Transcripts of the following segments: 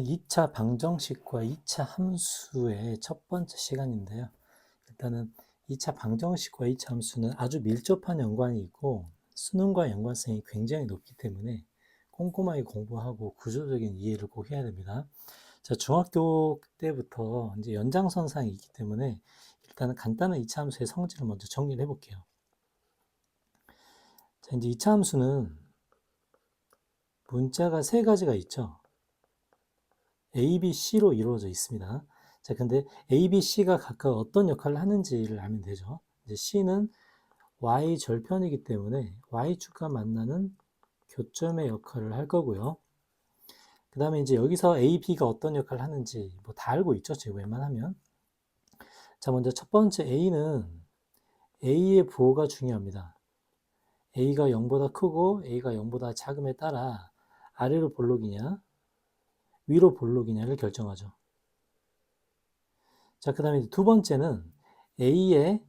2차 방정식과 2차 함수의 첫 번째 시간인데요. 일단은 2차 방정식과 2차 함수는 아주 밀접한 연관이 있고 수능과 연관성이 굉장히 높기 때문에 꼼꼼하게 공부하고 구조적인 이해를 꼭 해야 됩니다. 자, 중학교 때부터 이제 연장선상이 있기 때문에 일단은 간단한 2차 함수의 성질을 먼저 정리를 해볼게요. 자, 이제 2차 함수는 문자가 세 가지가 있죠. A, B, C로 이루어져 있습니다. 자, 근데 A, B, C가 각각 어떤 역할을 하는지를 알면 되죠. 이제 C는 Y 절편이기 때문에 Y축과 만나는 교점의 역할을 할 거고요. 그 다음에 이제 여기서 A, B가 어떤 역할을 하는지 뭐 다 알고 있죠. 지금 웬만하면. 자, 먼저 첫 번째 A는 A의 부호가 중요합니다. A가 0보다 크고 A가 0보다 작음에 따라 아래로 볼록이냐 위로 볼록이냐를 결정하죠. 자, 그 다음에 두 번째는 A의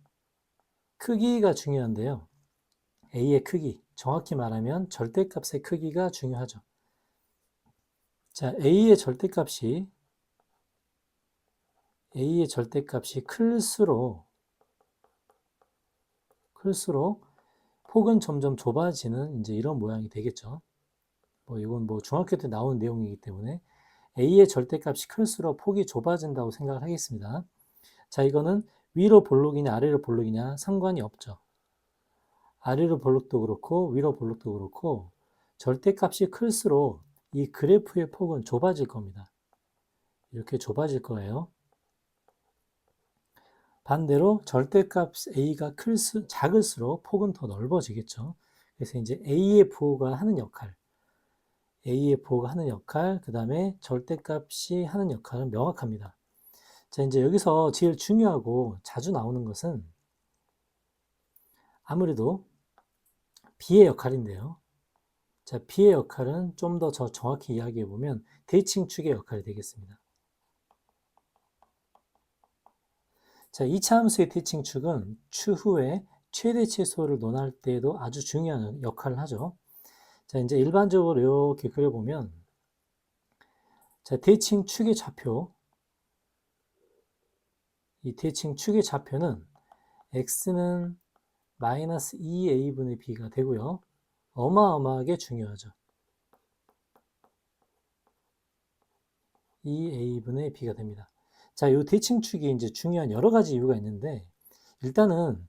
크기가 중요한데요. A의 크기, 정확히 말하면 절대값의 크기가 중요하죠. 자, A의 절대값이 클수록 폭은 점점 좁아지는 이제 이런 모양이 되겠죠. 뭐 이건 뭐 중학교 때 나온 내용이기 때문에 A의 절대값이 클수록 폭이 좁아진다고 생각을 하겠습니다. 자, 이거는 위로 볼록이냐 아래로 볼록이냐 상관이 없죠. 아래로 볼록도 그렇고 위로 볼록도 그렇고 절대값이 클수록 이 그래프의 폭은 좁아질 겁니다. 이렇게 좁아질 거예요. 반대로 절대값 A가 작을수록 폭은 더 넓어지겠죠. 그래서 이제 A의 부호가 하는 역할, 그 다음에 절대값이 하는 역할은 명확합니다. 자, 이제 여기서 제일 중요하고 자주 나오는 것은 아무래도 B의 역할인데요. 자, B의 역할은 좀 더 정확히 이야기해 보면 대칭축의 역할이 되겠습니다. 자, 2차 함수의 대칭축은 추후에 최대치수를 논할 때에도 아주 중요한 역할을 하죠. 자, 이제 일반적으로 이렇게 그려보면, 자, 대칭축의 좌표, 이 대칭축의 좌표는 x는 마이너스 2a분의 b가 되고요. 어마어마하게 중요하죠. 2a분의 b가 됩니다. 자, 이 대칭축이 이제 중요한 여러 가지 이유가 있는데, 일단은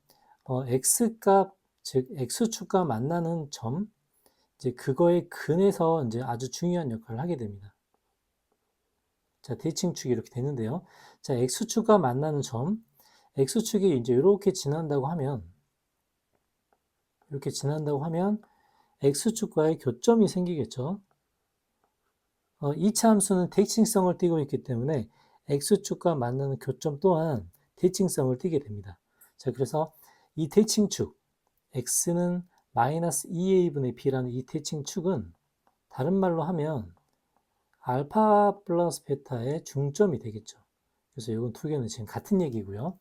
x값, 즉 x축과 만나는 점, 이제 그거의 근에서 이제 아주 중요한 역할을 하게 됩니다. 자, 대칭축이 이렇게 되는데요. 자, x축과 만나는 점, x축이 이제 이렇게 지난다고 하면, x축과의 교점이 생기겠죠. 2차 함수는 대칭성을 띠고 있기 때문에 x축과 만나는 교점 또한 대칭성을 띠게 됩니다. 자, 그래서 이 대칭축, x는 마이너스 2a분의 b라는 이 대칭축은 다른 말로 하면 알파 플러스 베타의 중점이 되겠죠. 그래서 이건 두 개는 지금 같은 얘기고요.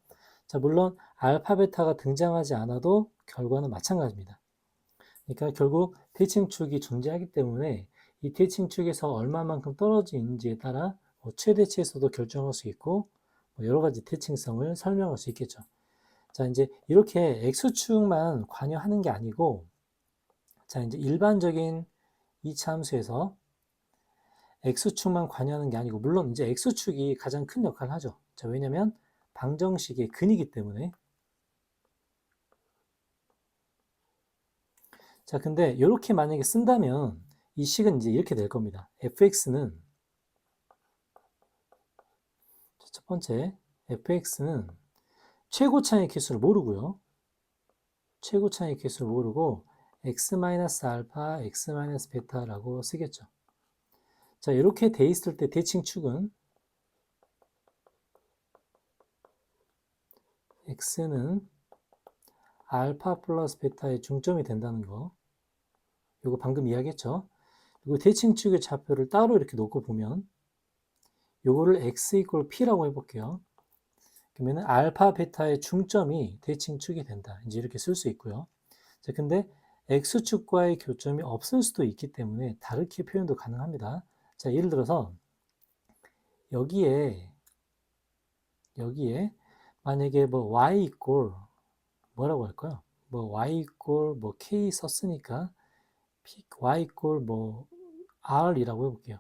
자, 물론 알파 베타가 등장하지 않아도 결과는 마찬가지입니다. 그러니까 결국 대칭축이 존재하기 때문에 이 대칭축에서 얼마만큼 떨어지는지에 따라 최대치에서도 결정할 수 있고 여러 가지 대칭성을 설명할 수 있겠죠. 자, 이제 이렇게 x축만 관여하는 게 아니고, 자, 이제 일반적인 2차 함수에서 x축만 관여하는 게 아니고, 물론 이제 x축이 가장 큰 역할을 하죠. 자, 왜냐면 방정식의 근이기 때문에. 자, 근데 이렇게 만약에 쓴다면 이 식은 이제 이렇게 될 겁니다. fx는 첫 번째 fx는 최고 차이 개수를 모르고요. 최고 차이 개수를 모르고 x-알파, x-베타라고 쓰겠죠. 자, 이렇게 돼 있을 때 대칭축은 x는 알파 플러스 베타의 중점이 된다는 거. 이거 방금 이야기했죠. 그리고 대칭축의 좌표를 따로 이렇게 놓고 보면 요거를 x 이퀄 p라고 해볼게요. 그러면 알파 베타의 중점이 대칭축이 된다. 이제 이렇게 쓸 수 있고요. 자, 근데 x축과의 교점이 없을 수도 있기 때문에 다르게 표현도 가능합니다. 자, 예를 들어서 여기에 만약에 뭐 y equal 뭐라고 할까요? 뭐 y equal 뭐 k 썼으니까 y equal 뭐 r이라고 해볼게요.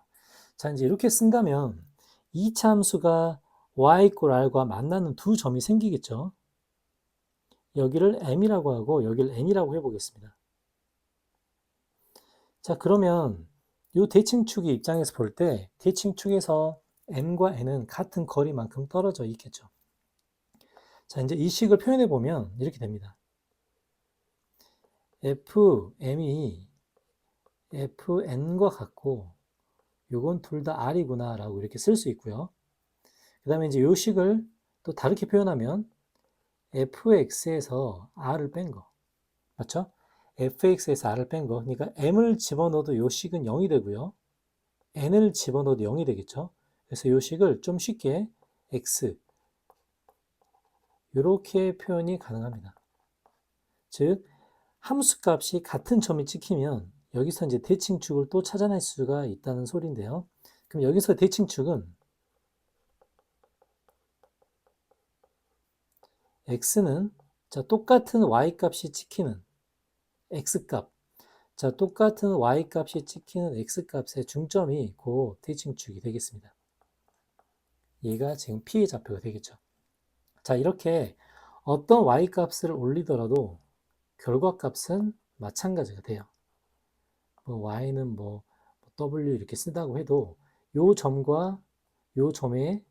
자, 이제 이렇게 쓴다면 이 참수가 y equal r과 만나는 두 점이 생기겠죠. 여기를 m이라고 하고 여기를 n이라고 해보겠습니다. 자, 그러면 이 대칭축의 입장에서 볼 때 대칭축에서 m과 n은 같은 거리만큼 떨어져 있겠죠. 자, 이제 이 식을 표현해 보면 이렇게 됩니다. fm이 fn과 같고 요건 둘 다 r이구나 라고 이렇게 쓸 수 있고요. 그 다음에 이제 요 식을 또 다르게 표현하면 fx에서 r을 뺀 거 맞죠? fx에서 r을 뺀 거 그러니까 m을 집어넣어도 요 식은 0이 되고요. n을 집어넣어도 0이 되겠죠. 그래서 요 식을 좀 쉽게 x 이렇게 표현이 가능합니다. 즉 함수값이 같은 점이 찍히면 여기서 이제 대칭축을 또 찾아낼 수가 있다는 소리인데요. 그럼 여기서 대칭축은 x는 자 똑같은 y값이 찍히는 x값 자 똑같은 y값이 찍히는 x값의 중점이 그 대칭축이 되겠습니다. 얘가 지금 p의 좌표가 되겠죠. 자 이렇게 어떤 y값을 올리더라도 결과값은 마찬가지가 돼요. 뭐 y는 뭐 w 이렇게 쓴다고 해도 요 점과 요 점의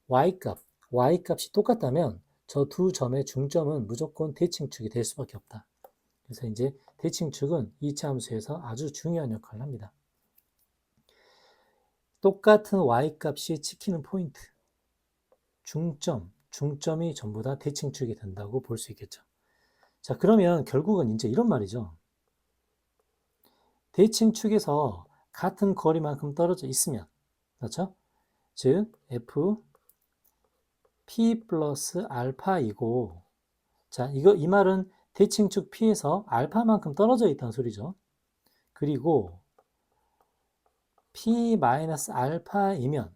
y값이 똑같다면 저 두 점의 중점은 무조건 대칭축이 될 수밖에 없다. 그래서 이제 대칭축은 이차 함수에서 아주 중요한 역할을 합니다. 똑같은 y값이 찍히는 포인트, 중점이 전부 다 대칭축이 된다고 볼 수 있겠죠. 자, 그러면 결국은 이제 이런 말이죠. 대칭축에서 같은 거리만큼 떨어져 있으면, 그렇죠? 즉, f p 플러스 알파이고, 자, 이 말은 대칭축 p에서 알파만큼 떨어져 있다는 소리죠. 그리고 p 마이너스 알파이면,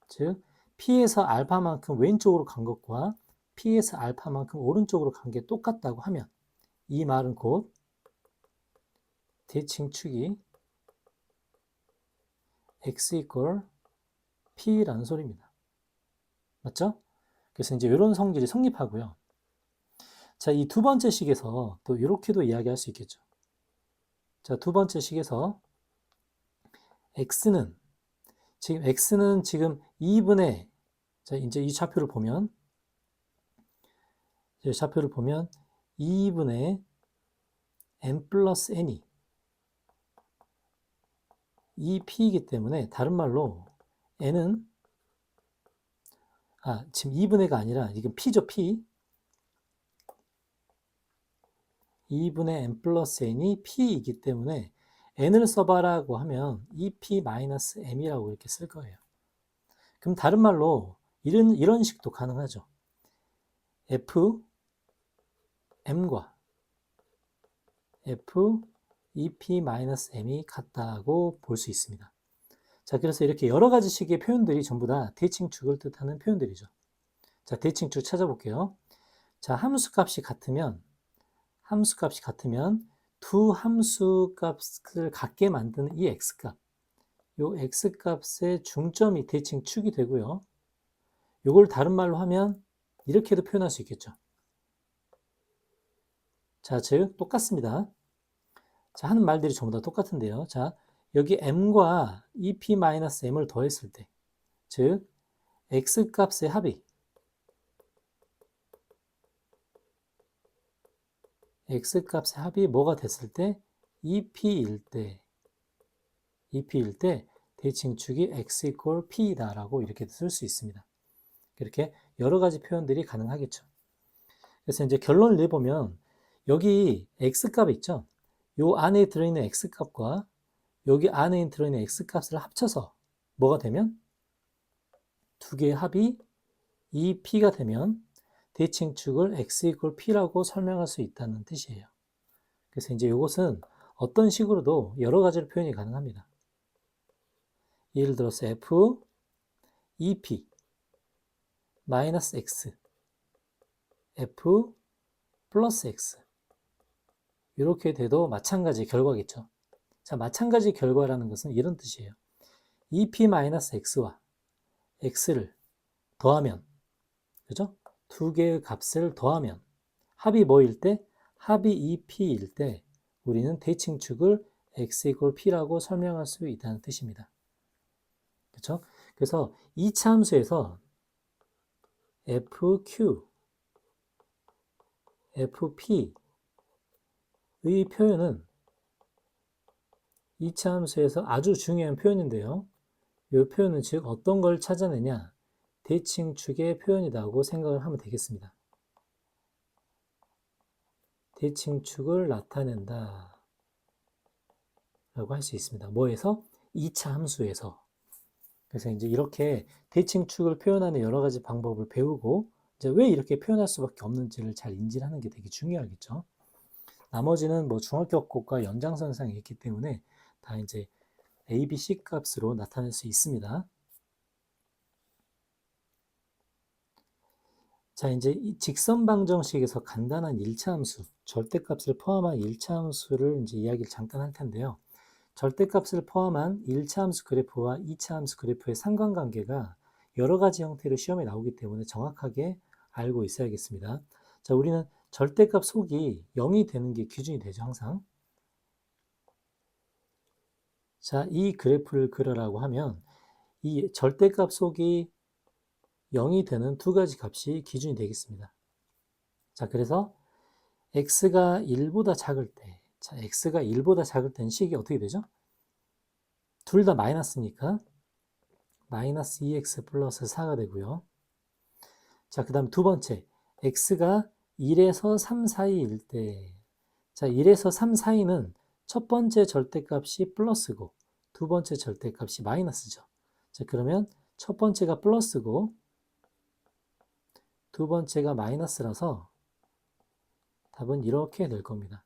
즉, p에서 알파만큼 왼쪽으로 간 것과 p에서 알파만큼 오른쪽으로 간 게 똑같다고 하면, 이 말은 곧 대칭축이 x equal p라는 소리입니다. 맞죠? 그래서 이제 이런 성질이 성립하고요. 자, 이 두 번째 식에서 또 이렇게도 이야기할 수 있겠죠. 자, 두 번째 식에서 x는 지금 2분의 자, 이제 이 좌표를 보면 2분의 n 플러스 n이 2p이기 때문에 다른 말로 n은 지금 2분의가 아니라 이건 p죠, p. 2분의 n 플러스 n이 p이기 때문에 n을 써봐라고 하면 2p-m이라고 이렇게 쓸 거예요. 그럼 다른 말로 이런 식도 가능하죠. f m과 f 2p-m이 같다고 볼 수 있습니다. 자, 그래서 이렇게 여러 가지 식의 표현들이 전부 다 대칭축을 뜻하는 표현들이죠. 자, 대칭축 찾아볼게요. 자, 함수값이 같으면 두 함수값을 같게 만드는 이 x값, 요 x값의 중점이 대칭축이 되고요. 요걸 다른 말로 하면 이렇게도 표현할 수 있겠죠. 자, 즉 똑같습니다. 자, 하는 말들이 전부 다 똑같은데요. 자, 여기 m과 2p-m을 더했을 때, 즉 x값의 합이 뭐가 됐을 때 2p일 때 대칭축이 x equal p이다 라고 이렇게 쓸 수 있습니다. 이렇게 여러 가지 표현들이 가능하겠죠. 그래서 이제 결론을 내보면 여기 x값 있죠. 요 안에 들어있는 x값과 여기 안에 들어있는 x값을 합쳐서 뭐가 되면 두 개의 합이 2p가 되면 대칭축을 x equal p라고 설명할 수 있다는 뜻이에요. 그래서 이제 이것은 어떤 식으로도 여러 가지로 표현이 가능합니다. 예를 들어서 f EP 마이너스 x, f 플러스 x 이렇게 돼도 마찬가지 결과겠죠. 자, 마찬가지 결과라는 것은 이런 뜻이에요. EP-x와 x를 더하면, 그죠? 두 개의 값을 더하면 합이 뭐일 때? 합이 EP일 때 우리는 대칭축을 x 이퀄 p라고 설명할 수 있다는 뜻입니다. 그렇죠? 그래서 2차 함수에서 fq, fp의 표현은 2차 함수에서 아주 중요한 표현인데요. 이 표현은 즉 어떤 걸 찾아내냐? 대칭축의 표현이라고 생각을 하면 되겠습니다. 대칭축을 나타낸다 라고 할 수 있습니다. 뭐에서? 2차 함수에서. 그래서 이제 이렇게 대칭축을 표현하는 여러 가지 방법을 배우고 이제 왜 이렇게 표현할 수밖에 없는지를 잘 인지를 하는 게 되게 중요하겠죠. 나머지는 뭐 중학교급과 연장선상에 있기 때문에 다 이제 A, B, C 값으로 나타낼 수 있습니다. 자, 이제 이 직선 방정식에서 간단한 1차 함수, 절대값을 포함한 1차 함수를 이제 이야기를 잠깐 할 텐데요. 절대값을 포함한 1차 함수 그래프와 2차 함수 그래프의 상관관계가 여러 가지 형태로 시험에 나오기 때문에 정확하게 알고 있어야겠습니다. 자, 우리는 절대값 속이 0이 되는 게 기준이 되죠, 항상. 자, 이 그래프를 그려라고 하면 이 절대값 속이 0이 되는 두 가지 값이 기준이 되겠습니다. 자, 그래서 x가 1보다 작을 때, 자, x가 1보다 작을 때는 식이 어떻게 되죠? 둘 다 마이너스니까 마이너스 2x 플러스 4가 되고요. 자, 그 다음 두 번째, x가 1에서 3 사이일 때, 자, 1에서 3 사이는 첫 번째 절대값이 플러스고 두 번째 절대값이 마이너스죠. 자, 그러면 첫 번째가 플러스고 두 번째가 마이너스라서 답은 이렇게 될 겁니다.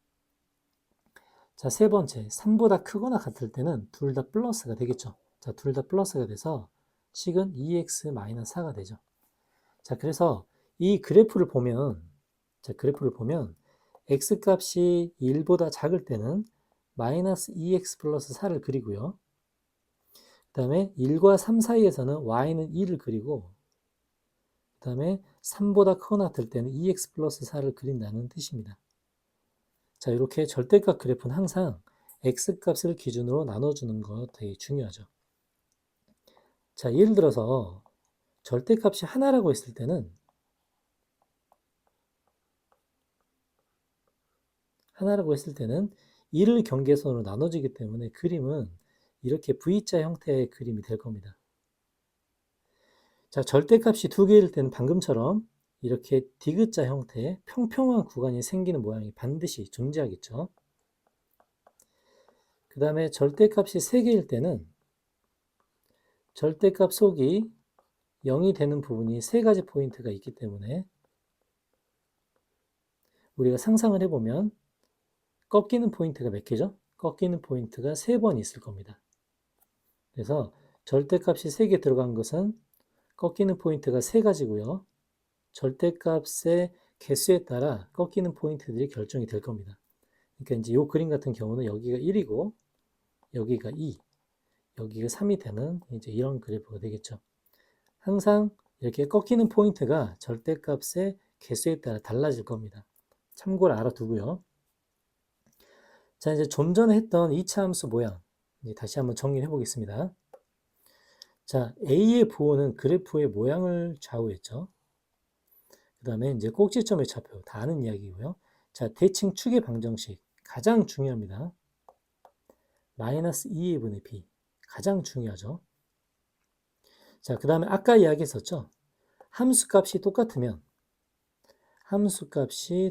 자, 세 번째, 3보다 크거나 같을 때는 둘 다 플러스가 되겠죠. 자, 둘 다 플러스가 돼서 식은 2x-4가 되죠. 자, 그래서 이 그래프를 보면, 자, 그래프를 보면 x값이 1보다 작을 때는 마이너스 2x 플러스 4를 그리고요. 그 다음에 1과 3 사이에서는 y는 2를 그리고 그 다음에 3보다 크거나 같을 때는 2x 플러스 4를 그린다는 뜻입니다. 자, 이렇게 절대값 그래프는 항상 x값을 기준으로 나눠주는 거 되게 중요하죠. 자, 예를 들어서 절대값이 하나라고 했을 때는 하나라고 했을 때는 1을 경계선으로 나눠지기 때문에 그림은 이렇게 V자 형태의 그림이 될 겁니다. 자, 절대값이 두 개일 때는 방금처럼 이렇게 디귿자 형태의 평평한 구간이 생기는 모양이 반드시 존재하겠죠. 그 다음에 절대값이 세 개일 때는 절대값 속이 0이 되는 부분이 세 가지 포인트가 있기 때문에 우리가 상상을 해보면 꺾이는 포인트가 몇 개죠? 꺾이는 포인트가 3번 있을 겁니다. 그래서 절대값이 3개 들어간 것은 꺾이는 포인트가 3가지고요. 절대값의 개수에 따라 꺾이는 포인트들이 결정이 될 겁니다. 그러니까 이제 이 그림 같은 경우는 여기가 1이고 여기가 2, 여기가 3이 되는 이제 이런 그래프가 되겠죠. 항상 이렇게 꺾이는 포인트가 절대값의 개수에 따라 달라질 겁니다. 참고를 알아두고요. 자, 이제 좀 전에 했던 2차 함수 모양 이제 다시 한번 정리해 보겠습니다. 자, A의 부호는 그래프의 모양을 좌우했죠. 그 다음에 이제 꼭지점의 좌표 다 아는 이야기고요. 자, 대칭축의 방정식 가장 중요합니다. 마이너스 2a분의 b 가장 중요하죠. 자, 그 다음에 아까 이야기했었죠. 함수값이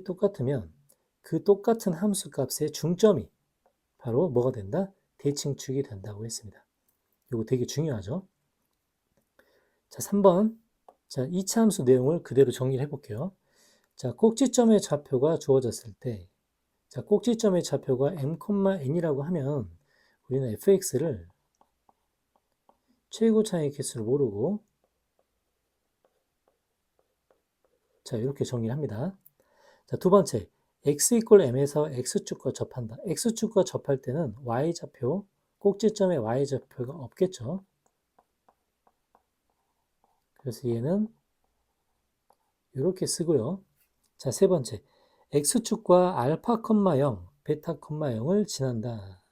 똑같으면 그 똑같은 함수값의 중점이 바로 뭐가 된다? 대칭축이 된다고 했습니다. 이거 되게 중요하죠. 자, 3번. 자, 2차 함수 내용을 그대로 정리를 해볼게요. 자, 꼭지점의 좌표가 주어졌을 때, 자, 꼭지점의 좌표가 m, n이라고 하면 우리는 fx를 최고 차이 개수를 모르고 자 이렇게 정리를 합니다. 자, 두 번째, x 이퀄 m에서 x축과 접한다. x축과 접할 때는 y좌표, 꼭지점에 y좌표가 없겠죠. 그래서 얘는 이렇게 쓰고요. 자, 세 번째, x축과 알파, 0, 베타, 0을 지난다.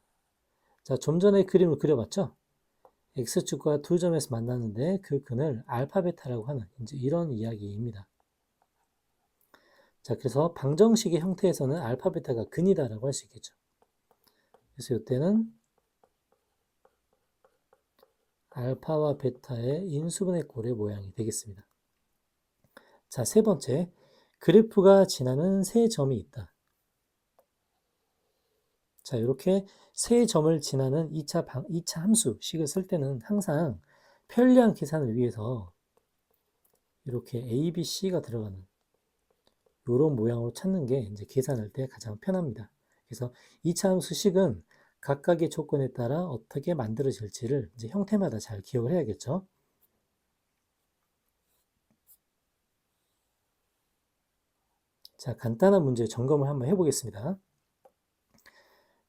자, 좀 전에 그림을 그려봤죠? x축과 두 점에서 만나는데 그 근을 알파, 베타라고 하는 이제 이런 이야기입니다. 자, 그래서 방정식의 형태에서는 알파, 베타가 근이다라고 할 수 있겠죠. 그래서 이때는 알파와 베타의 인수분해 꼴의 모양이 되겠습니다. 자, 세 번째, 그래프가 지나는 세 점이 있다. 자, 이렇게 세 점을 지나는 2차 함수식을 쓸 때는 항상 편리한 계산을 위해서 이렇게 A, B, C가 들어가는 이런 모양으로 찾는 게 이제 계산할 때 가장 편합니다. 그래서 2차 함수식은 각각의 조건에 따라 어떻게 만들어질지를 이제 형태마다 잘 기억을 해야겠죠. 자, 간단한 문제 점검을 한번 해보겠습니다.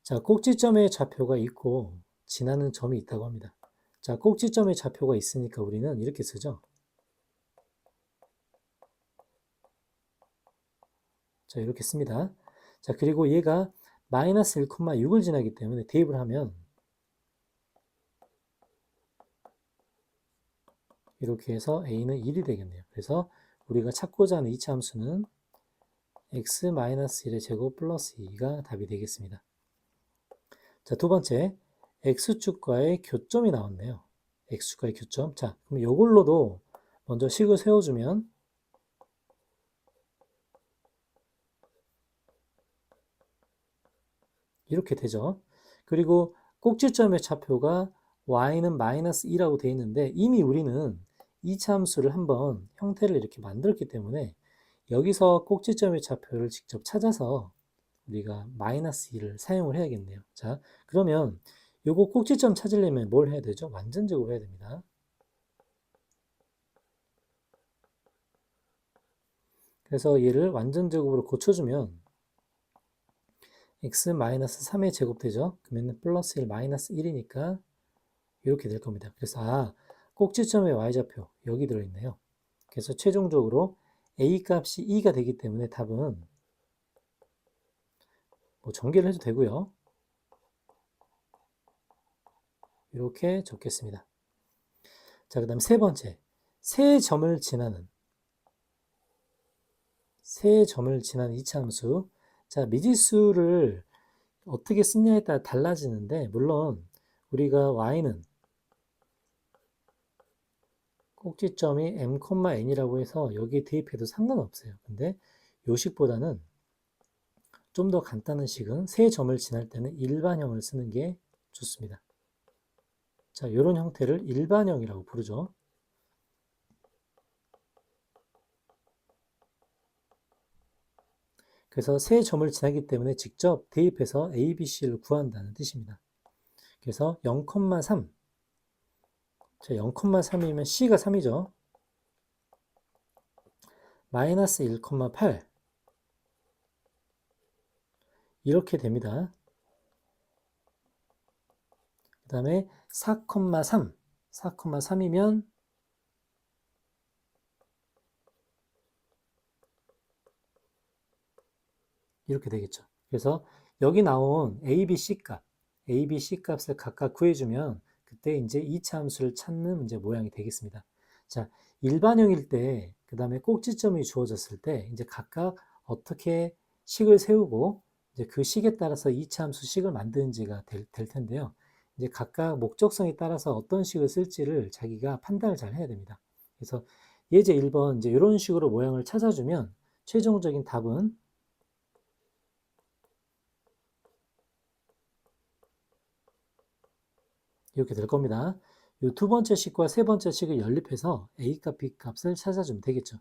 자, 꼭지점의 좌표가 있고 지나는 점이 있다고 합니다. 자, 꼭지점의 좌표가 있으니까 우리는 이렇게 쓰죠. 자, 이렇게 씁니다. 자, 그리고 얘가 마이너스 1,6을 지나기 때문에 대입을 하면 이렇게 해서 a는 1이 되겠네요. 그래서 우리가 찾고자 하는 2차 함수는 x-1의 제곱 플러스 2가 답이 되겠습니다. 자, 두 번째, x축과의 교점이 나왔네요. x축과의 교점. 자, 그럼 이걸로도 먼저 식을 세워주면 이렇게 되죠. 그리고 꼭지점의 좌표가 y는 마이너스 2라고 되어 있는데 이미 우리는 2차 함수를 한번 형태를 이렇게 만들었기 때문에 여기서 꼭지점의 좌표를 직접 찾아서 우리가 마이너스 2를 사용을 해야겠네요. 자, 그러면 요거 꼭지점 찾으려면 뭘 해야 되죠? 완전제곱을 해야 됩니다. 그래서 얘를 완전제곱으로 고쳐주면 x-3의 제곱 되죠? 그러면 플러스 1 마이너스 1이니까 이렇게 될 겁니다. 그래서 꼭지점의 y좌표 여기 들어있네요. 그래서 최종적으로 a 값이 2가 되기 때문에 답은 뭐 전개를 해도 되고요. 이렇게 적겠습니다. 자, 그 다음 세 번째, 세 점을 지나는 2차 함수. 자, 미지수를 어떻게 쓰냐에 따라 달라지는데 물론 우리가 y는 꼭지점이 m,n이라고 해서 여기에 대입해도 상관없어요. 근데 요식보다는 좀 더 간단한 식은 세 점을 지날 때는 일반형을 쓰는 게 좋습니다. 자, 이런 형태를 일반형이라고 부르죠. 그래서 세 점을 지나기 때문에 직접 대입해서 A, B, C를 구한다는 뜻입니다. 그래서 0,3 자, 0,3이면 C가 3이죠. 마이너스 1,8 이렇게 됩니다. 그 다음에 4,3이면 이렇게 되겠죠. 그래서 여기 나온 A, B, C 값을 각각 구해주면 그때 이제 2차 함수를 찾는 이제 모양이 되겠습니다. 자, 일반형일 때, 그 다음에 꼭지점이 주어졌을 때 이제 각각 어떻게 식을 세우고 이제 그 식에 따라서 2차 함수 식을 만드는지가 될 텐데요. 이제 각각 목적성에 따라서 어떤 식을 쓸지를 자기가 판단을 잘 해야 됩니다. 그래서 예제 1번 이제 이런 식으로 모양을 찾아주면 최종적인 답은 이렇게 될 겁니다. 이 두 번째 식과 세 번째 식을 연립해서 A값, B값을 찾아주면 되겠죠.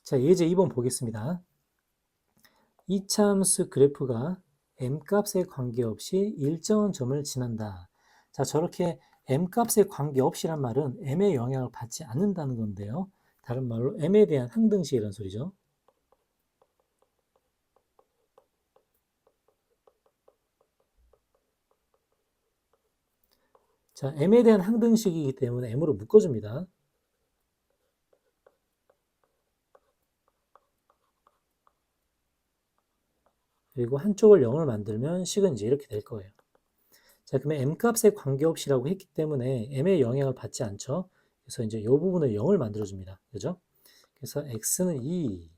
자, 예제 2번 보겠습니다. 2차 함수 그래프가 M값에 관계없이 일정한 점을 지난다. 자, 저렇게 m값에 관계없이란 말은 m의 영향을 받지 않는다는 건데요. 다른 말로 m에 대한 항등식이라는 소리죠. 자, m에 대한 항등식이기 때문에 m으로 묶어줍니다. 그리고 한쪽을 0을 만들면 식은 이제 이렇게 될 거예요. 자, 그러면 m값에 관계없이라고 했기 때문에 m의 영향을 받지 않죠. 그래서 이제 이 부분을 0을 만들어줍니다. 그죠? 그래서 x는 2를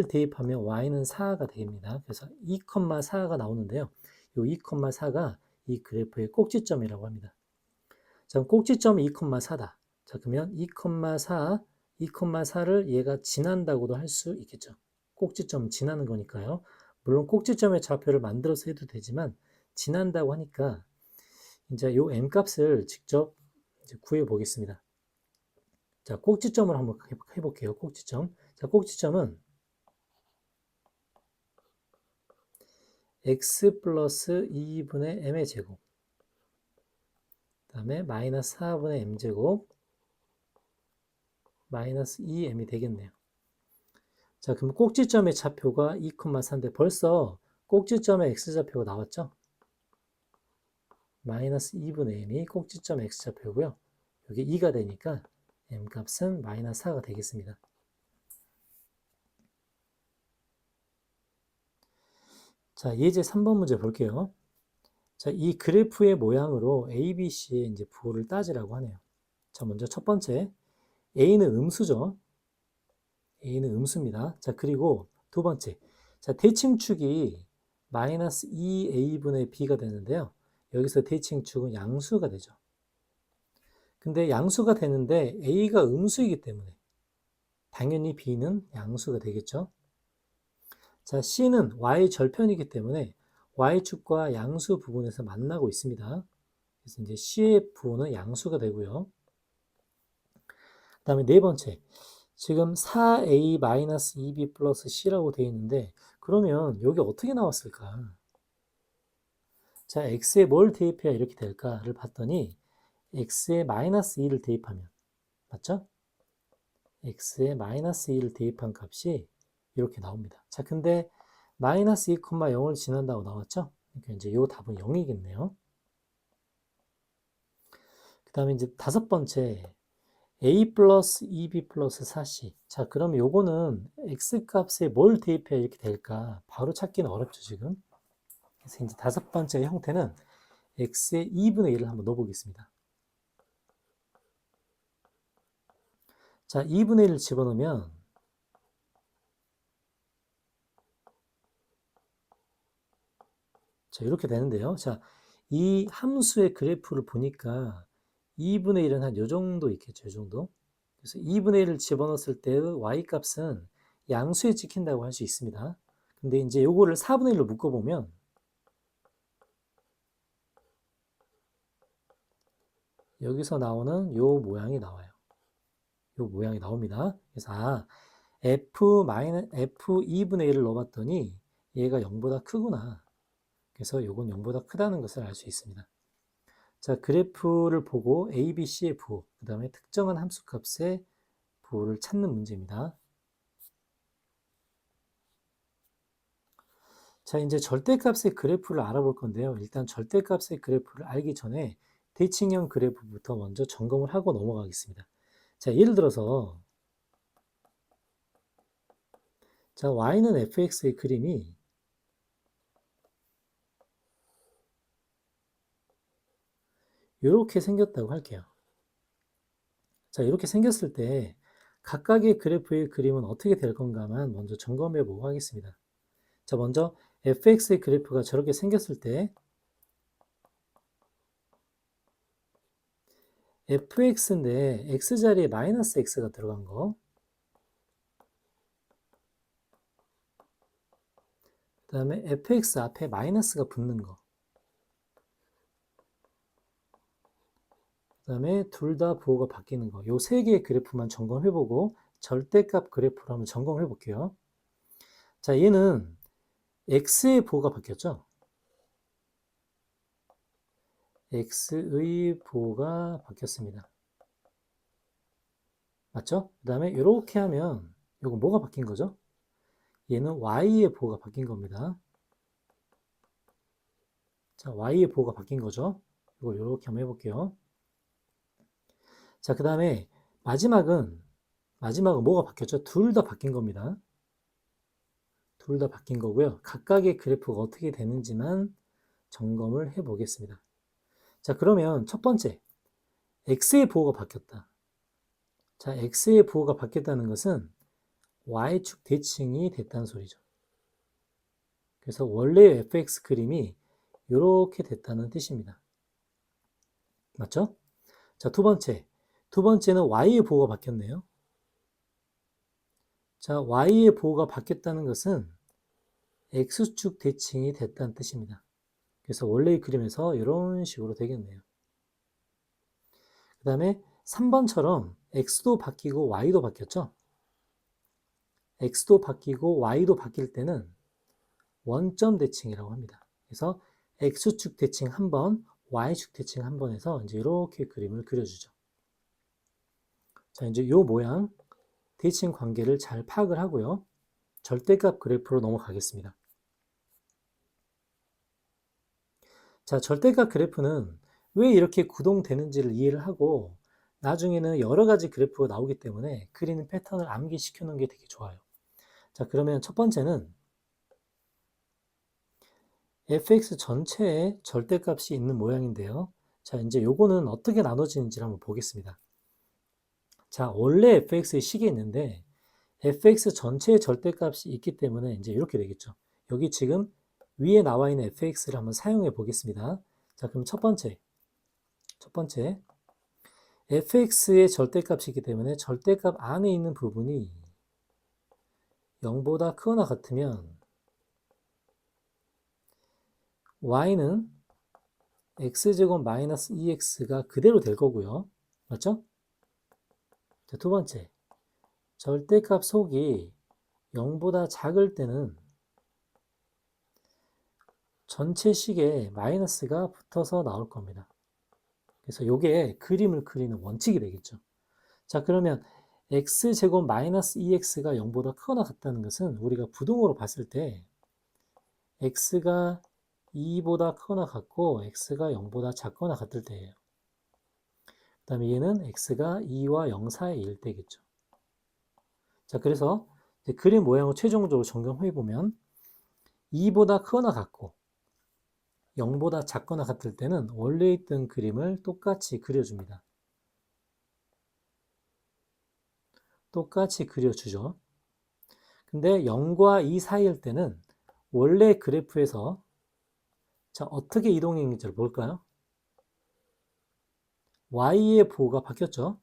대입하면 y는 4가 됩니다. 그래서 2,4가 나오는데요. 이 2,4가 이 그래프의 꼭지점이라고 합니다. 자, 꼭지점이 2,4다. 자, 그러면 2,4를 얘가 지난다고도 할 수 있겠죠. 꼭지점 지나는 거니까요. 물론 꼭지점의 좌표를 만들어서 해도 되지만 지난다고 하니까 이제 요 m 값을 직접 이제 구해 보겠습니다. 자, 꼭지점을 한번 해볼게요. 꼭지점. 자, 꼭지점은 x 플러스 2분의 m의 제곱, 그 다음에 마이너스 4분의 m제곱, 마이너스 2m이 되겠네요. 자, 그럼 꼭지점의 좌표가 2,4인데 벌써 꼭지점의 x좌표가 나왔죠? 마이너스 2분의 m이 꼭지점 x좌표고요. 여기 2가 되니까 m값은 마이너스 4가 되겠습니다. 자, 예제 3번 문제 볼게요. 자, 이 그래프의 모양으로 A, B, C의 이제 부호를 따지라고 하네요. 자, 먼저 첫 번째, A는 음수죠. A는 음수입니다. 자, 그리고 두 번째, 자, 대칭축이 마이너스 2A분의 B가 되는데요. 여기서 대칭축은 양수가 되죠. 근데 양수가 되는데 A가 음수이기 때문에 당연히 B는 양수가 되겠죠. 자, C는 Y 절편이기 때문에 Y축과 양수 부분에서 만나고 있습니다. 그래서 이제 C의 부호는 양수가 되고요. 그 다음에 네 번째, 지금 4A-2B 플러스 C라고 되어 있는데 그러면 여기 어떻게 나왔을까? 자, X에 뭘 대입해야 이렇게 될까를 봤더니 X에 마이너스 2를 대입하면 맞죠? X에 마이너스 2를 대입한 값이 이렇게 나옵니다. 자, 근데 마이너스 2,0을 지난다고 나왔죠? 그러니까 이제 요 답은 0이겠네요. 그 다음에 이제 다섯 번째, A 플러스 2B 플러스 4C. 자, 그럼 요거는 X 값에 뭘 대입해야 이렇게 될까? 바로 찾기는 어렵죠, 지금. 그래서 이제 다섯 번째 형태는 X의 2분의 1을 한번 넣어보겠습니다. 자, 2분의 1을 집어넣으면 자, 이렇게 되는데요. 자, 이 함수의 그래프를 보니까 2분의 1은 한 요 정도 있겠죠, 요 정도. 그래서 2분의 1을 집어넣었을 때의 y 값은 양수에 찍힌다고 할 수 있습니다. 근데 이제 요거를 4분의 1로 묶어보면 여기서 나오는 요 모양이 나와요. 요 모양이 나옵니다. 그래서 f 2분의 1을 넣어봤더니 얘가 0보다 크구나. 그래서 요건 0보다 크다는 것을 알 수 있습니다. 자, 그래프를 보고 A, B, C의 부호, 그 다음에 특정한 함수값의 부호를 찾는 문제입니다. 자, 이제 절대값의 그래프를 알아볼 건데요. 일단 절대값의 그래프를 알기 전에 대칭형 그래프부터 먼저 점검을 하고 넘어가겠습니다. 자, 예를 들어서 자, y는 fx의 그림이 이렇게 생겼다고 할게요. 자, 이렇게 생겼을 때 각각의 그래프의 그림은 어떻게 될 건가만 먼저 점검해 보고 하겠습니다. 자, 먼저 fx의 그래프가 저렇게 생겼을 때 fx인데 x자리에 마이너스 x가 들어간 거, 그 다음에 fx 앞에 마이너스가 붙는 거, 그 다음에 둘 다 부호가 바뀌는 거, 요 세 개의 그래프만 점검해보고 절대값 그래프로 한번 점검해 볼게요. 자, 얘는 x의 부호가 바뀌었죠? x의 부호가 바뀌었습니다. 맞죠? 그 다음에 이렇게 하면 이거 뭐가 바뀐 거죠? 얘는 y의 부호가 바뀐 겁니다. 자, y의 부호가 바뀐 거죠. 이걸 이렇게 한번 해볼게요. 자, 그 다음에 마지막은 뭐가 바뀌었죠? 둘 다 바뀐 겁니다. 둘 다 바뀐 거고요. 각각의 그래프가 어떻게 되는지만 점검을 해 보겠습니다. 자, 그러면 첫 번째, x의 부호가 바뀌었다. 자, x의 부호가 바뀌었다는 것은 y축 대칭이 됐다는 소리죠. 그래서 원래의 fx 그림이 이렇게 됐다는 뜻입니다. 맞죠? 자, 두 번째는 y의 부호가 바뀌었네요. 자, y의 부호가 바뀌었다는 것은 x축 대칭이 됐다는 뜻입니다. 그래서 원래의 그림에서 이런 식으로 되겠네요. 그 다음에 3번처럼 x도 바뀌고 y도 바뀌었죠? x도 바뀌고 y도 바뀔 때는 원점 대칭이라고 합니다. 그래서 x축 대칭 한 번, y축 대칭 한 번 해서 이제 이렇게 그림을 그려주죠. 자, 이제 이 모양 대칭 관계를 잘 파악을 하고요. 절대값 그래프로 넘어가겠습니다. 자, 절대값 그래프는 왜 이렇게 구동되는지를 이해를 하고 나중에는 여러 가지 그래프가 나오기 때문에 그리는 패턴을 암기시켜 놓은 게 되게 좋아요. 자, 그러면 첫 번째는 fx 전체에 절대값이 있는 모양인데요. 자, 이제 요거는 어떻게 나눠지는지 한번 보겠습니다. 자, 원래 fx의 식이 있는데 fx 전체의 절대값이 있기 때문에 이제 이렇게 되겠죠. 여기 지금 위에 나와 있는 fx를 한번 사용해 보겠습니다. 자, 그럼 첫 번째 fx의 절대값이기 때문에 절대값 안에 있는 부분이 0보다 크거나 같으면 y는 x제곱 마이너스 2x가 그대로 될 거고요. 맞죠? 자, 두 번째, 절대값 속이 0보다 작을 때는 전체 식에 마이너스가 붙어서 나올 겁니다. 그래서 이게 그림을 그리는 원칙이 되겠죠. 자, 그러면 x제곱 마이너스 2x가 0보다 크거나 같다는 것은 우리가 부동으로 봤을 때 x가 2보다 크거나 같고 x가 0보다 작거나 같을 때예요. 그 다음에 얘는 x가 2와 0 사이일 때겠죠. 자, 그래서 그림 모양을 최종적으로 점검해 보면 2보다 크거나 같고 0보다 작거나 같을 때는 원래 있던 그림을 똑같이 그려줍니다. 똑같이 그려주죠. 근데 0과 2 사이일 때는 원래 그래프에서 자, 어떻게 이동했는지를 볼까요? y의 부호가 바뀌었죠.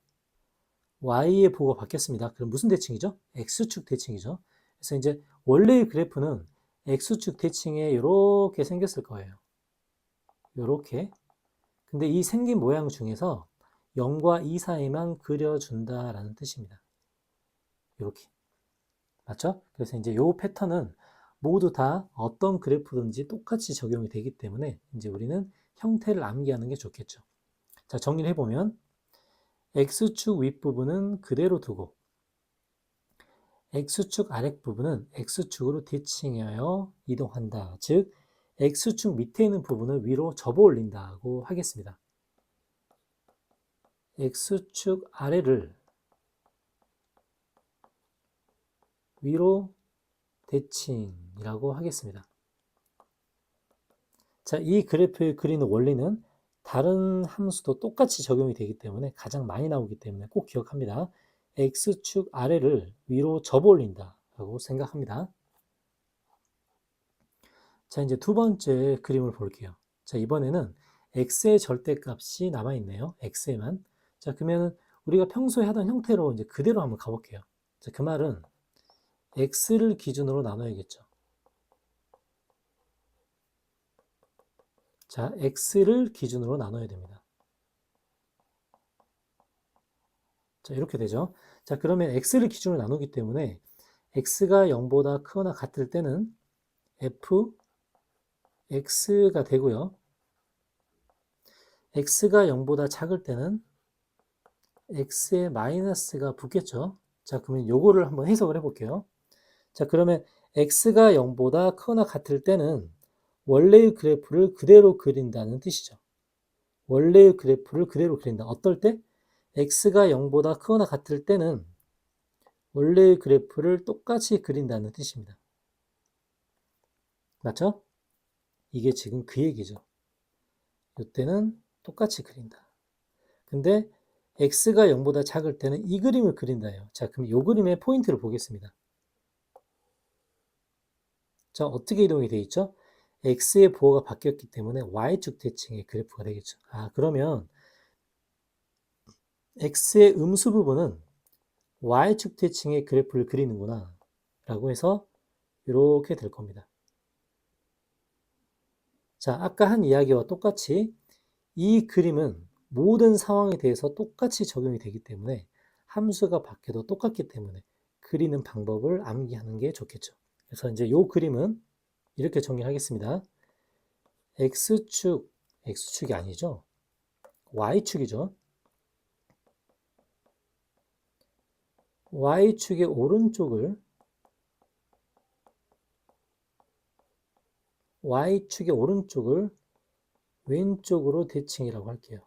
y의 부호가 바뀌었습니다. 그럼 무슨 대칭이죠? x축 대칭이죠. 그래서 이제 원래의 그래프는 x축 대칭에 이렇게 생겼을 거예요. 이렇게. 근데 이 생긴 모양 중에서 0과 2 사이만 그려준다라는 뜻입니다. 이렇게. 맞죠? 그래서 이제 이 패턴은 모두 다 어떤 그래프든지 똑같이 적용이 되기 때문에 이제 우리는 형태를 암기하는 게 좋겠죠. 자, 정리를 해보면 x축 윗부분은 그대로 두고 x축 아랫부분은 x축으로 대칭하여 이동한다. 즉 x축 밑에 있는 부분을 위로 접어 올린다고 하겠습니다. x축 아래를 위로 대칭이라고 하겠습니다. 자, 이 그래프에 그리는 원리는 다른 함수도 똑같이 적용이 되기 때문에 가장 많이 나오기 때문에 꼭 기억합니다. x축 아래를 위로 접어 올린다고 생각합니다. 자, 이제 두 번째 그림을 볼게요. 자, 이번에는 x의 절대값이 남아있네요. x에만. 자, 그러면 우리가 평소에 하던 형태로 이제 그대로 한번 가볼게요. 자, 그 말은 x를 기준으로 나눠야겠죠. 자, x를 기준으로 나눠야 됩니다. 자, 이렇게 되죠. 자, 그러면 x를 기준으로 나누기 때문에 x가 0보다 크거나 같을 때는 fx가 되고요. x가 0보다 작을 때는 x에 마이너스가 붙겠죠. 자, 그러면 요거를 한번 해석을 해볼게요. 자, 그러면 x가 0보다 크거나 같을 때는 원래의 그래프를 그대로 그린다는 뜻이죠. 원래의 그래프를 그대로 그린다. 어떨 때? x가 0보다 크거나 같을 때는 원래의 그래프를 똑같이 그린다는 뜻입니다. 맞죠? 이게 지금 그 얘기죠. 이때는 똑같이 그린다. 근데 x가 0보다 작을 때는 이 그림을 그린다예요. 자, 그럼 이 그림의 포인트를 보겠습니다. 자, 어떻게 이동이 되어 있죠? x의 부호가 바뀌었기 때문에 y축 대칭의 그래프가 되겠죠. 아, 그러면 x의 음수 부분은 y축 대칭의 그래프를 그리는구나 라고 해서 이렇게 될 겁니다. 자, 아까 한 이야기와 똑같이 이 그림은 모든 상황에 대해서 똑같이 적용이 되기 때문에 함수가 바뀌어도 똑같기 때문에 그리는 방법을 암기하는 게 좋겠죠. 그래서 이제 이 그림은 이렇게 정리하겠습니다. x축이 아니죠. y축이죠. y축의 오른쪽을 왼쪽으로 대칭이라고 할게요.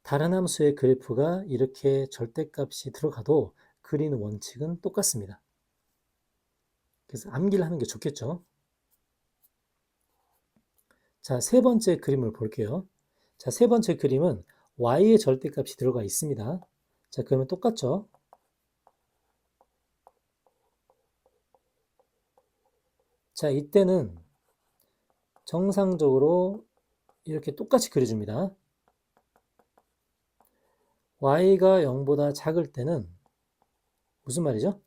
다른 함수의 그래프가 이렇게 절대값이 들어가도 그리는 원칙은 똑같습니다. 그래서 암기를 하는 게 좋겠죠. 자, 세 번째 그림을 볼게요. 자, 세 번째 그림은 y의 절대값이 들어가 있습니다. 자, 그러면 똑같죠? 자, 이때는 정상적으로 이렇게 똑같이 그려줍니다. y가 0보다 작을 때는 무슨 말이죠?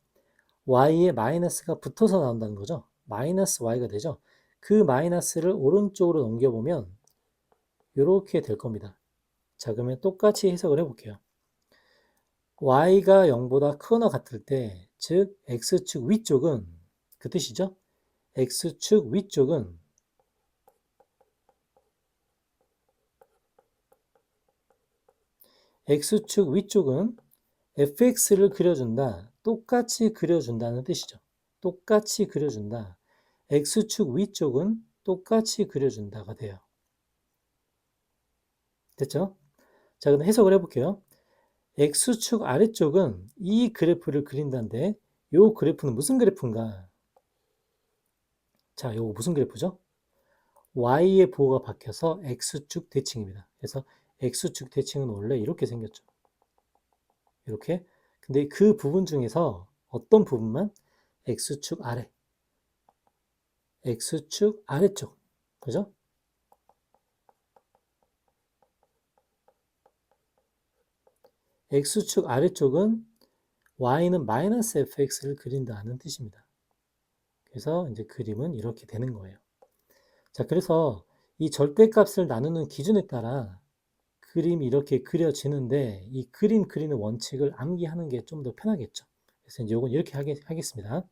y에 마이너스가 붙어서 나온다는 거죠. 마이너스 y가 되죠. 그 마이너스를 오른쪽으로 넘겨보면 이렇게 될 겁니다. 자, 그러면 똑같이 해석을 해볼게요. y가 0보다 크거나 같을 때, 즉 x축 위쪽은 그 뜻이죠. x축 위쪽은 fx를 그려준다. 똑같이 그려준다는 뜻이죠. 똑같이 그려준다. x축 위쪽은 똑같이 그려준다가 돼요. 됐죠? 자, 그럼 해석을 해볼게요. x축 아래쪽은 이 그래프를 그린다는데 이 그래프는 무슨 그래프인가? 자, 이거 무슨 그래프죠? y의 부호가 바뀌어서 x축 대칭입니다. 그래서 x축 대칭은 원래 이렇게 생겼죠. 이렇게. 근데 그 부분 중에서 어떤 부분만 x축 아래, x축 아래쪽, 그죠? x축 아래쪽은 y는 마이너스 fx를 그린다는 뜻입니다. 그래서 이제 그림은 이렇게 되는 거예요. 자, 그래서 이 절대값을 나누는 기준에 따라 그림이 이렇게 그려지는데 이 그리는 원칙을 암기하는 게 좀 더 편하겠죠. 그래서 이제 이건 이렇게 하겠습니다.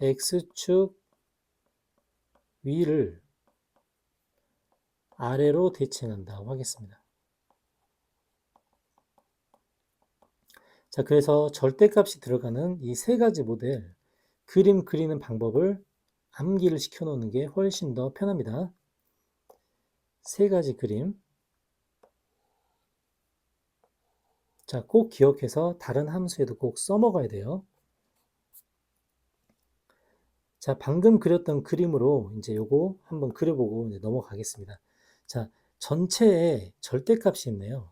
x축 위를 아래로 대칭한다고 하겠습니다. 자, 그래서 절대값이 들어가는 이 세 가지 모델 그림 그리는 방법을 암기를 시켜 놓는 게 훨씬 더 편합니다. 세 가지 그림. 자, 꼭 기억해서 다른 함수에도 꼭 써먹어야 돼요. 자, 방금 그렸던 그림으로 이제 요거 한번 그려보고 이제 넘어가겠습니다. 자, 전체에 절대값이 있네요.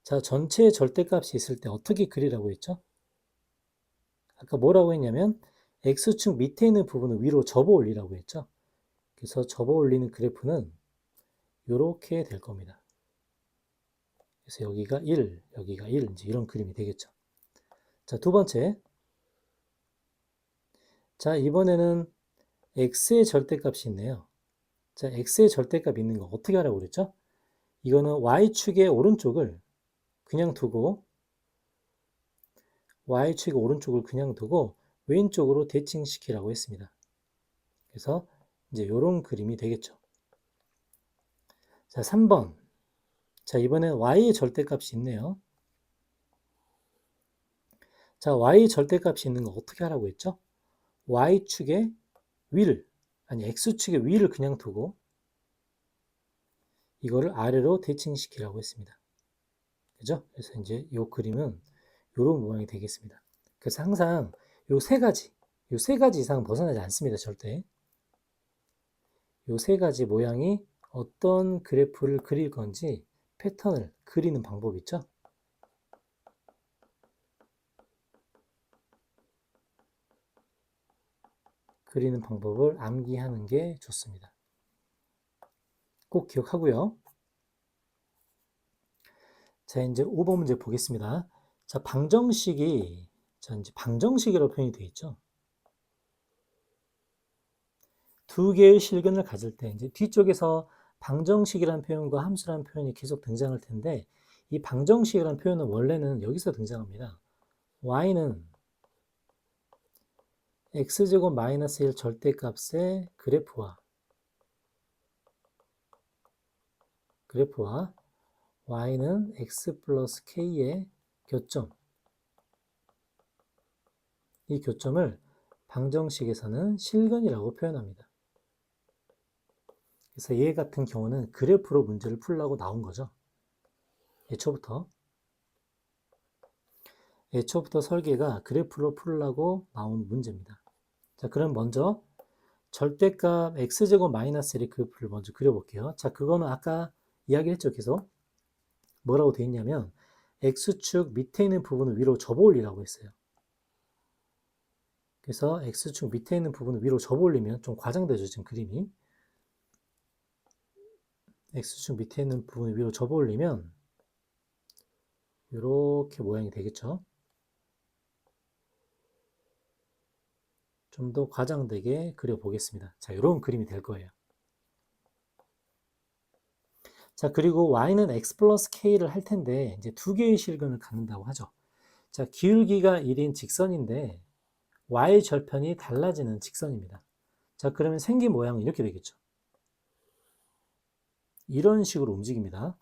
자, 전체에 절대값이 있을 때 어떻게 그리라고 했죠? 아까 뭐라고 했냐면 x축 밑에 있는 부분을 위로 접어 올리라고 했죠. 그래서 접어 올리는 그래프는 이렇게 될 겁니다. 그래서 여기가 1, 여기가 1, 이제 이런 그림이 되겠죠. 자, 두 번째. 자, 이번에는 x의 절대값이 있네요. 자, x의 절대값 있는 거 어떻게 하라고 그랬죠? 이거는 y축의 오른쪽을 그냥 두고 y축의 오른쪽을 그냥 두고 왼쪽으로 대칭시키라고 했습니다. 그래서 이제 이런 그림이 되겠죠. 자, 3번. 자, 이번엔 y의 절대값이 있네요. 자, y의 절대값이 있는 거 어떻게 하라고 했죠? y축의 위를, 아니 x축의 위를 그냥 두고 이거를 아래로 대칭시키라고 했습니다. 그죠? 그래서 이제 이 그림은 이런 모양이 되겠습니다. 그래서 항상 요 세 가지 이상은 벗어나지 않습니다. 절대. 요 세 가지 모양이 어떤 그래프를 그릴 건지 패턴을 그리는 방법 있죠? 그리는 방법을 암기하는 게 좋습니다. 꼭 기억하고요. 자, 이제 5번 문제 보겠습니다. 자, 방정식이, 자, 이제 방정식이라고 표현이 되어 있죠. 두 개의 실근을 가질 때, 이제 뒤쪽에서 방정식이라는 표현과 함수라는 표현이 계속 등장할 텐데, 이 방정식이라는 표현은 원래는 여기서 등장합니다. y는 x제곱 마이너스 1 절대값의 그래프와 y는 x 플러스 k의 교점, 이 교점을 방정식에서는 실근이라고 표현합니다. 그래서 얘 같은 경우는 그래프로 문제를 풀라고 나온 거죠. 애초부터 설계가 그래프로 풀라고 나온 문제입니다. 자, 그럼 먼저 절대값 x제곱 마이너스 1의 그래프를 먼저 그려볼게요. 자, 그거는 아까 이야기했죠. 계속 뭐라고 되어 있냐면 x축 밑에 있는 부분을 위로 접어 올리라고 했어요. 그래서 x축 밑에 있는 부분을 위로 접어 올리면 좀 과장되죠. 지금 그림이. x축 밑에 있는 부분을 위로 접어 올리면 이렇게 모양이 되겠죠. 좀 더 과장되게 그려보겠습니다. 자, 이런 그림이 될 거예요. 자, 그리고 y는 x 플러스 k를 할 텐데 이제 두 개의 실근을 갖는다고 하죠. 자, 기울기가 1인 직선인데 y 절편이 달라지는 직선입니다. 자, 그러면 생긴 모양은 이렇게 되겠죠. 이런 식으로 움직입니다.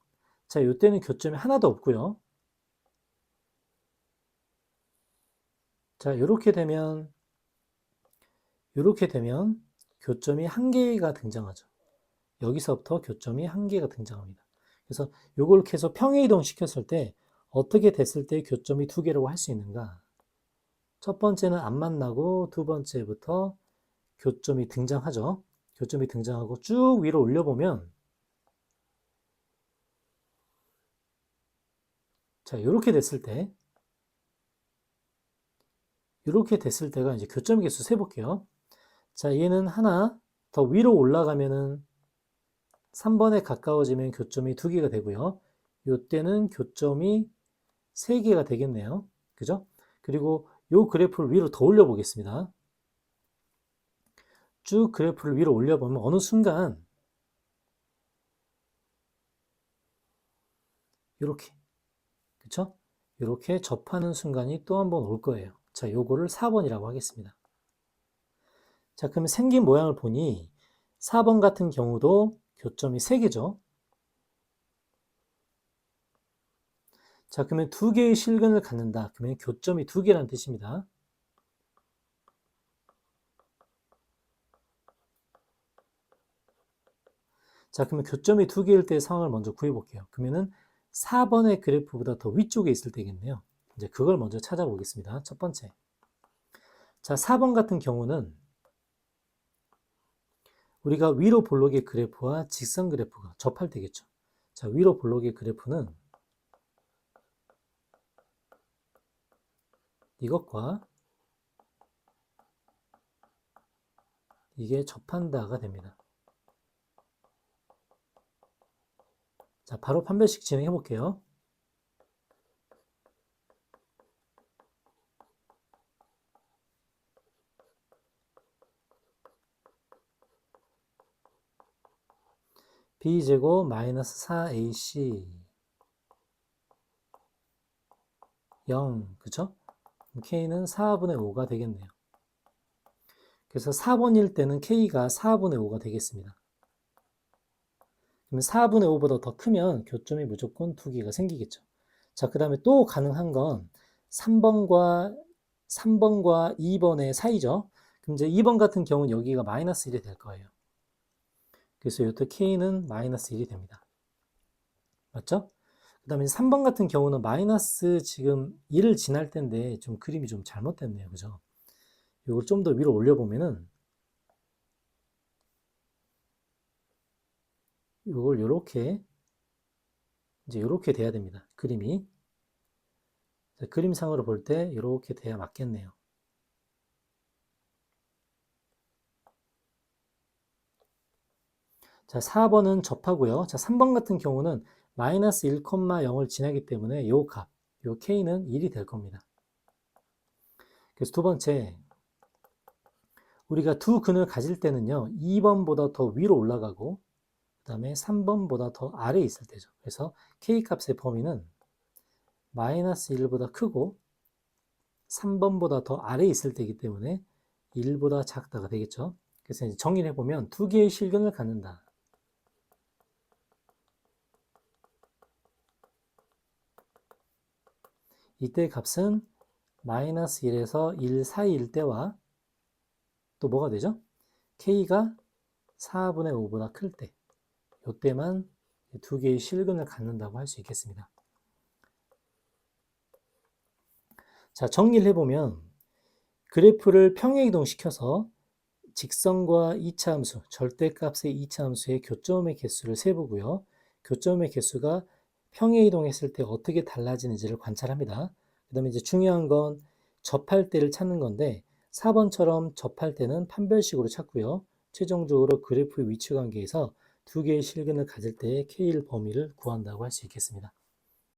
자, 이때는 교점이 하나도 없고요. 자, 이렇게 되면 교점이 한 개가 등장하죠. 여기서부터 교점이 한 개가 등장합니다. 그래서 이걸 계속 평행이동 시켰을 때 어떻게 됐을 때 교점이 두 개라고 할 수 있는가? 첫 번째는 안 만나고 두 번째부터 교점이 등장하죠. 교점이 등장하고 쭉 위로 올려보면 자, 이렇게 됐을 때가 이제 교점 개수 세볼게요. 자, 얘는 하나 더 위로 올라가면은 3번에 가까워지면 교점이 두 개가 되고요. 이때는 교점이 세 개가 되겠네요. 그죠? 그리고 이 그래프를 위로 더 올려보겠습니다. 쭉 그래프를 위로 올려보면 어느 순간 이렇게, 그쵸? 이렇게 접하는 순간이 또 한 번 올 거예요. 자, 요거를 4번이라고 하겠습니다. 자, 그러면 생긴 모양을 보니 4번 같은 경우도 교점이 3개죠. 자, 그러면 두 개의 실근을 갖는다. 그러면 교점이 두 개라는 뜻입니다. 자, 그러면 교점이 두 개일 때의 상황을 먼저 구해볼게요. 그러면은 4번의 그래프보다 더 위쪽에 있을 때겠네요. 이제 그걸 먼저 찾아보겠습니다. 첫 번째. 자, 4번 같은 경우는 우리가 위로 볼록의 그래프와 직선 그래프가 접할 때겠죠. 자, 위로 볼록의 그래프는 이것과 이게 접한다가 됩니다. 자, 바로 판별식 진행해 볼게요. b제곱 마이너스 4ac 0, 그쵸? k는 4분의 5가 되겠네요. 그래서 4번일 때는 K가 4분의 5가 되겠습니다. 그러면 4분의 5보다 더 크면 교점이 무조건 2개가 생기겠죠. 자, 그 다음에 또 가능한 건 3번과 2번의 사이죠. 그럼 이제 2번 같은 경우는 여기가 마이너스 1이 될 거예요. 그래서 이것도 K는 마이너스 1이 됩니다. 맞죠? 그 다음에 3번 같은 경우는 마이너스 지금 1을 지날 텐데 좀 그림이 좀 잘못됐네요. 그죠? 이걸 좀 더 위로 올려보면은 이걸 이렇게 이제 이렇게 돼야 됩니다. 그림이. 자, 그림상으로 볼 때 이렇게 돼야 맞겠네요. 자, 4번은 접하고요. 자, 3번 같은 경우는 마이너스 1,0을 지나기 때문에 요 값, 요 K는 1이 될 겁니다. 그래서 두 번째, 우리가 두 근을 가질 때는요, 2번보다 더 위로 올라가고, 그 다음에 3번보다 더 아래에 있을 때죠. 그래서 K 값의 범위는 마이너스 1보다 크고, 3번보다 더 아래에 있을 때이기 때문에 1보다 작다가 되겠죠. 그래서 이제 정리를 해보면 두 개의 실근을 갖는다. 이때 값은 마이너스 1에서 1 사이일 때와 또 뭐가 되죠? K가 4분의 5보다 클 때, 이때만 두 개의 실근을 갖는다고 할 수 있겠습니다. 자, 정리를 해보면 그래프를 평행이동시켜서 직선과 이차함수, 절대값의 이차함수의 교점의 개수를 세보고요. 교점의 개수가 평행이동했을 때 어떻게 달라지는지를 관찰합니다. 그 다음에 이제 중요한 건 접할 때를 찾는 건데 4번처럼 접할 때는 판별식으로 찾고요. 최종적으로 그래프의 위치 관계에서 두 개의 실근을 가질 때의 K일 범위를 구한다고 할 수 있겠습니다.